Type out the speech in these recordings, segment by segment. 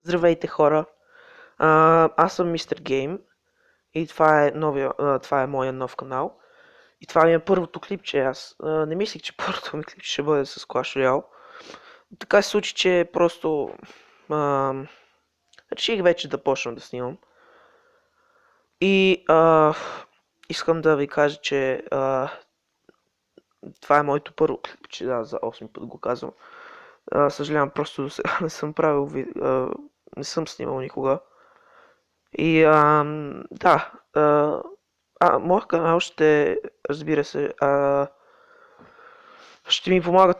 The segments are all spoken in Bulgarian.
Здравейте хора! Аз съм Мистер Гейм и това е моя нов канал. И това ми е първото клипче. Аз не мислих, че първото ми клипче ще бъде с Clash Royale. Така се случи, че просто а, реших вече да почна да снимам. И искам да ви кажа, че това е моето първо клипче, да, за 8 път го казвам. Съжалявам, просто до сега не съм не съм снимал никога. И да, моят канал ще, разбира се, ще ми помагат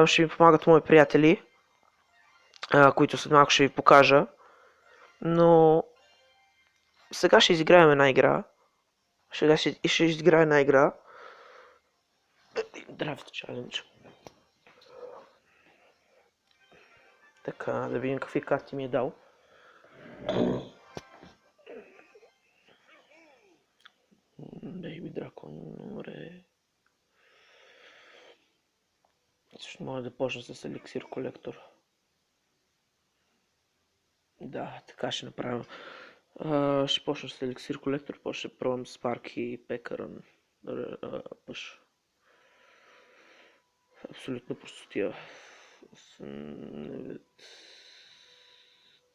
ще ми помагат мои приятели, които след малко ще ви покажа. Но сега ще изиграем една игра. Ще изиграем една игра. Draft Challenge. Така, да видим какви карти ми е дал. Бейби Дракон, добре. Също може да почна с еликсир колектор. Да, така ще направим. Ще почна с еликсир колектор, после ще пробвам Спарк и Пекарън. Пъш. Абсолютно простотия.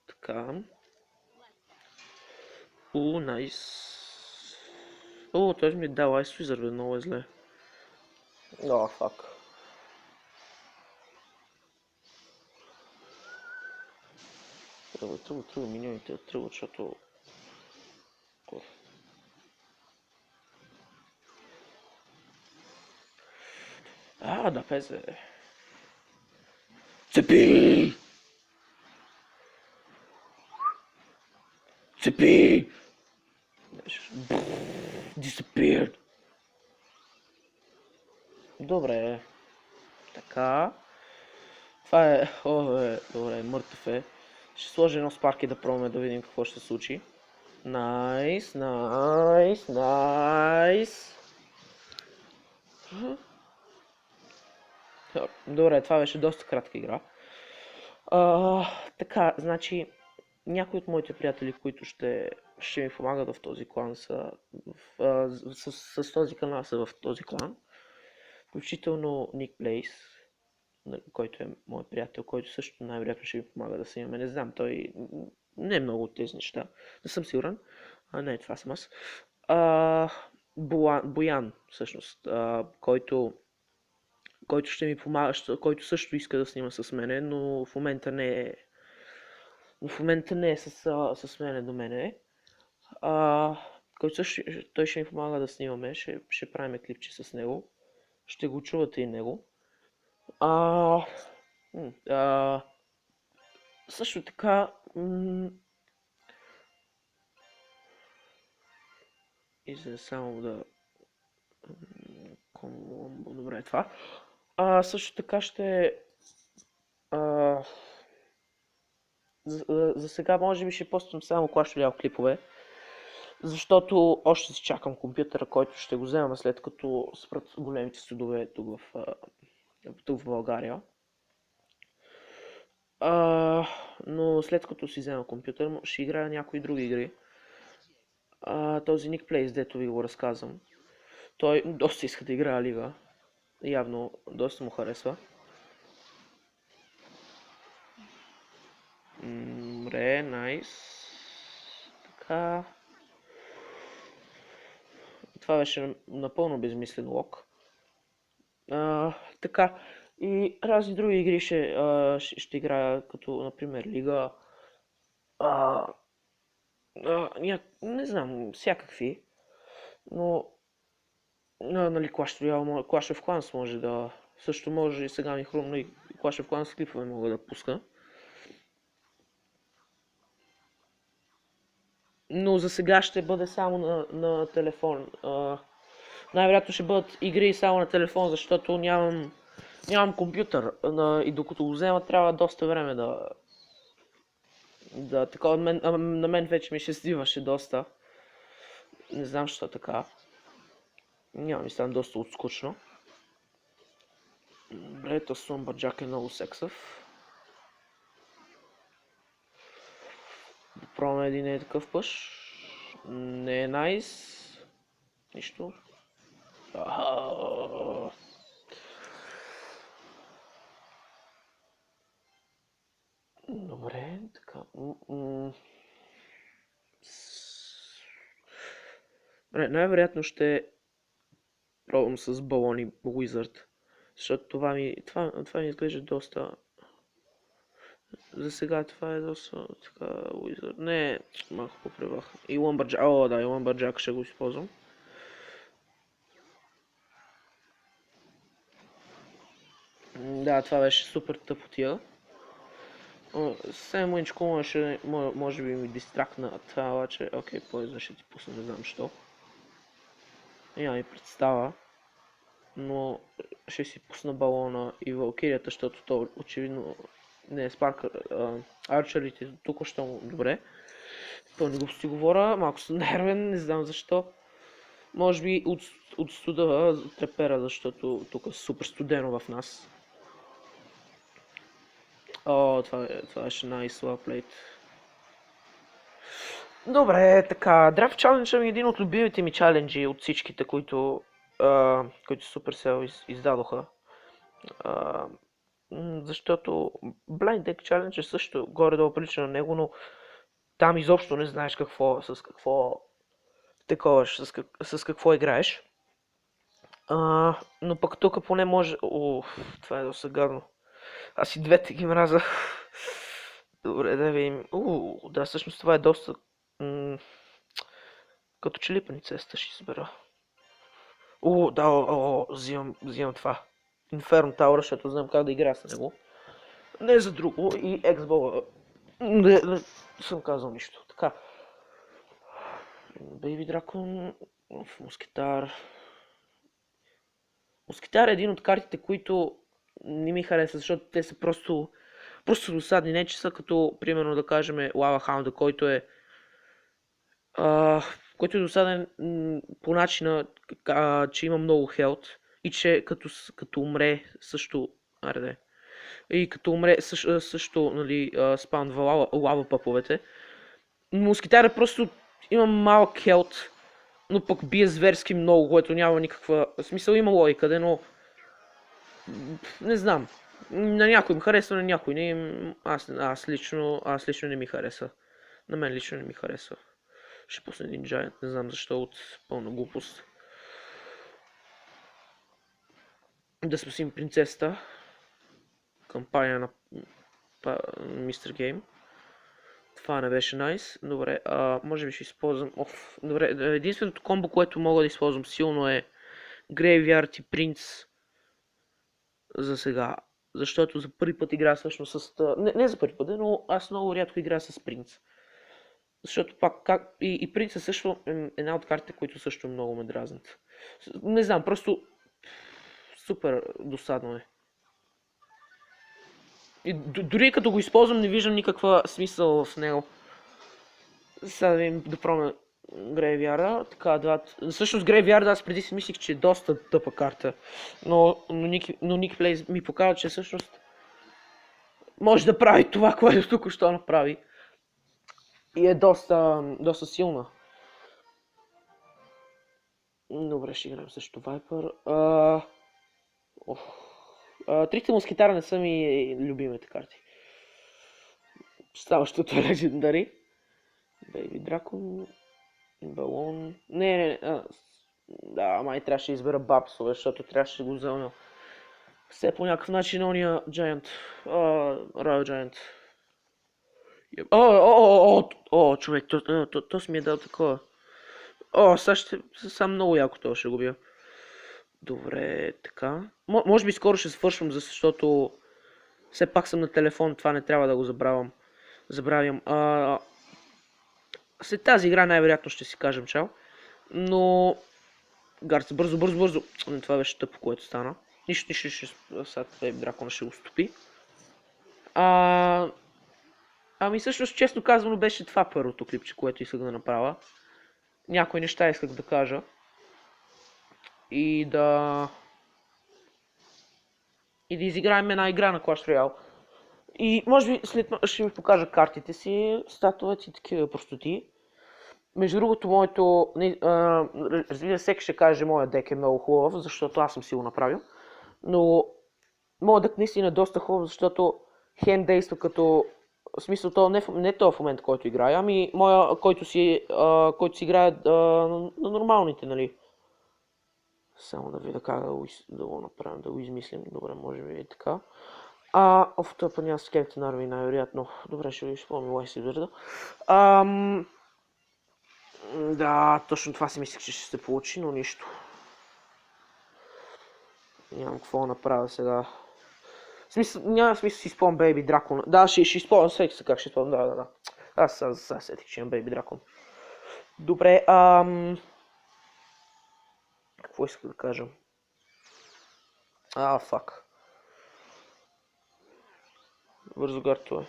Така. Найс. Той ми е дал Ice Wizard, много е зле. О, фак. Тръгва, миньоните тръгват, защото... Да пезе. Цепи! Цепи! Disappeared. Добре. Така. Това е... добре, мъртъв е. Ще сложа едно спарки да пробваме да видим какво ще се случи. Найс, найс, найс. Добре, това беше доста кратка игра. Така, значи, някои от моите приятели, които ще ми помагат в този клан с този канал са в този клан. Включително Ник Плейс, който е мой приятел, който също най-вероятно ще ми помага да се имаме. Не знам, той не е много от тези неща. Не съм сигурен. Не, това съм аз. Боян, всъщност, който ще ми помага, който също иска да снима с мене, но в момента не е с мене до мене. Който също, той ще ми помага да снимаме, ще правим клипче с него. Ще го чувате и него. Също така, и за само да... Добре, това. Също така за сега може би ще поствам само Clash Royale клипове, защото още си чакам компютъра, който ще го взема след като спрат големите судове тук в България. Но след като си взема компютър, ще играя някои други игри. Този Ник Плейс, дето ви го разказвам, той доста иска да играе лига. Явно доста му харесва. Добре, найс. Така. Това беше напълно безмислен лок. Така. И разни други игри ще играя, като например Лига. Не знам, всякакви. Но нали, Clash of Clans може да... Също може и сега ми хрумна и Clash of Clans клипове мога да пуска. Но за сега ще бъде само на телефон. Най-вероятно ще бъдат игри само на телефон, защото нямам компютър. И докато го взема, трябва доста време такова, на мен вече ми ще сдиваше доста. Не знам защо така. Няма ми стане доста отскучно. Добре, то Слъмбърджак е много сексъв. Пробваме един е такъв пъш. Не е найс. Нищо. Добре, така. Добре, най-вероятно ще пробвам с балони Wizard. Защото това ми изглежда доста... За сега това е доста така Wizard. Не, малко по-превах. И Lumberjack. О, да, и Lumberjack ще го използвам. Да, това беше супер тъпотия. Съвсем мъничко може би ми дистракна това, обаче, окей, по-извън ще ти пусна, не знам що. Няма ми представа, но ще си пусна балона и валкирията, защото то очевидно не е спарка. Арчерите тук ще му добре. Пълни глупости говоря, малко съм нервен, не знам защо. Може би от студа трепера, защото тук е супер студено в нас. О, това ще nice плейт. Добре, така, Draft Challenge е един от любимите ми чаленджи от всичките, които Supercell издадоха. Защото Blind Deck Challenge е също горе-долу прилича на него, но там изобщо не знаеш с какво таковаш, с какво играеш. Но пък тук поне може... това е доста гадно. Аз и двете ги мраза. Добре, да видим. Да, всъщност това е доста... като че ли принцесата ще избера. Да, взимам това. Inferno Tower, защото знам как да играя с него. Не за друго. И X-Ball. Не съм казал нищо. Така. Baby Dragon. Мускетар. Мускетар е един от картите, които не ми хареса, защото те са просто досадни. Не че са като, примерно да кажем, Lava Hound, който е досаден по начина, че има много хелт и че като умре също... И като умре също нали, спаунва лава пъповете. Мускетар просто има малък хелт, но пък бие зверски много, което няма никаква... В смисъл има логика, но... Не знам. На някой им харесва, на някой не им... Аз лично не ми хареса. На мен лично не ми хареса. Ще пусна един Giant, не знам защо, от пълна глупост. Да спасим принцесата. Кампания на Mr. Game. Това не беше найс. Добре, може би ще използвам... Добре, единственото комбо, което мога да използвам силно е Graveyard и Принц. За сега. Защото за първи път играя всъщност с... Не за първи път, но аз много рядко играя с Принц. Защото пак и Принц е също една от картите, които също много ме дразнат. Не знам, просто супер досадно е. И дори като го използвам не виждам никаква смисъл в него. Сега да видим да пробваме Грейвярда. Така, всъщност Грейвярда аз преди си мислих, че е доста тъпа карта. Но Ник Плейс ми показва, че всъщност може да прави това, което тук що направи. И е доста силна. Добре, ще играем също Viper. Трите мускетара не са ми любимите карти. Ставащото е Legendary. Baby Dragon. Балон. Не. Да, май трябваше да избера Бабсове, защото трябваше да го взема. Все по някакъв начин ония Giant. Royal Giant. Човек, то си ми е дал такова. Сега сам много яко това ще го бия. Добре, така. Може би скоро ще свършвам, защото все пак съм на телефон, това не трябва да го забравям. След тази игра най-вероятно ще си кажем чао. Но... Гарца, бързо. Това беше тъпо, което стана. Нищо, сега дракона ще го стопи. Ами всъщност, честно казано, беше това първото клипче, което исках да направя. Някои неща исках да кажа. И да изиграем една игра на Clash Royale. И може би след ще ви покажа картите си, статовете и такива простоти. Между другото, моето... разбира се, всеки ще каже, че моят дек е много хубав, защото аз съм си го направил. Но моят дек наистина е доста хубав, защото хем действа като... В смисъл, то не то в момента, който играя, ами моя, който си играе на нормалните, нали. Само да видя как да го направим, да го измислим. Добре, може би и така. Това па няма скелетен армии най-вероятно. Добре, ще ви изпълним Лайси Върда. Да, точно това си мислех, че ще се получи, но нищо. Нямам какво да направя сега. Няма смисъл си изпълням Бейби Дракон. Да, ще изпълням, всеки как ще изпълням, да. Аз сега сетих, че имам Бейби Дракон. Добре, какво исках да кажа? Фак. Бързо гартове.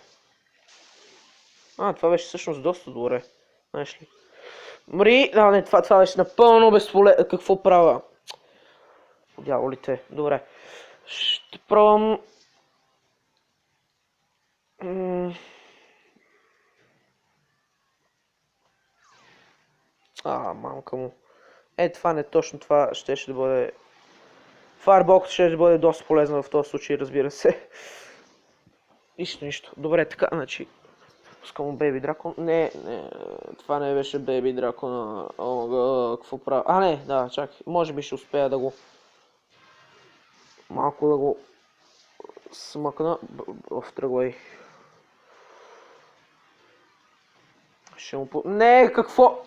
Това беше всъщност доста добре. Знаеш ли? Мри, не, това беше напълно безполезно. Какво правя? Дяволите. Добре. Ще пробвам... Мамка му. Това не точно това ще да бъде... Fireball ще да бъде доста полезно в този случай, разбира се. Нищо. Добре, така, значи... Пускам Baby Дракон. Не, това не беше Baby Дракон. Какво правя? Не, да, чакай. Може би ще успея да го... Малко да го... смъкна. Тръгвай. Ще му... Не, какво?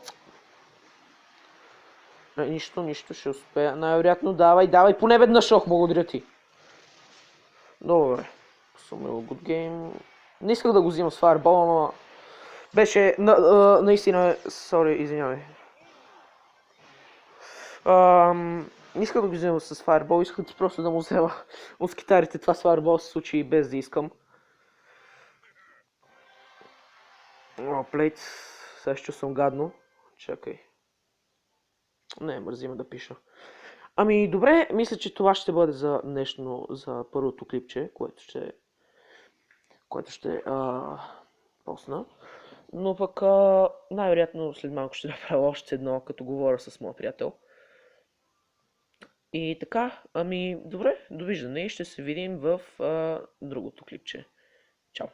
Нищо, ще успея. Най-вероятно давай, поне веднъж, благодаря ти. Добре. Пусваме го good game. Не исках да го взимам с Fireball, но... Беше... наистина... Сори, извинявай. Не исках да го взема с Fireball, исках просто да му взема от китарите. Това с Fireball се случи и без да искам. Плейт. Сега ще съм гадно. Чакай. Не, мързиме да пиша. Добре, мисля, че това ще бъде за днешно, за първото клипче, което ще посна. Но пък най-вероятно след малко ще направя още едно, като говоря с моя приятел. И така, добре, довиждане и ще се видим в другото клипче. Чао!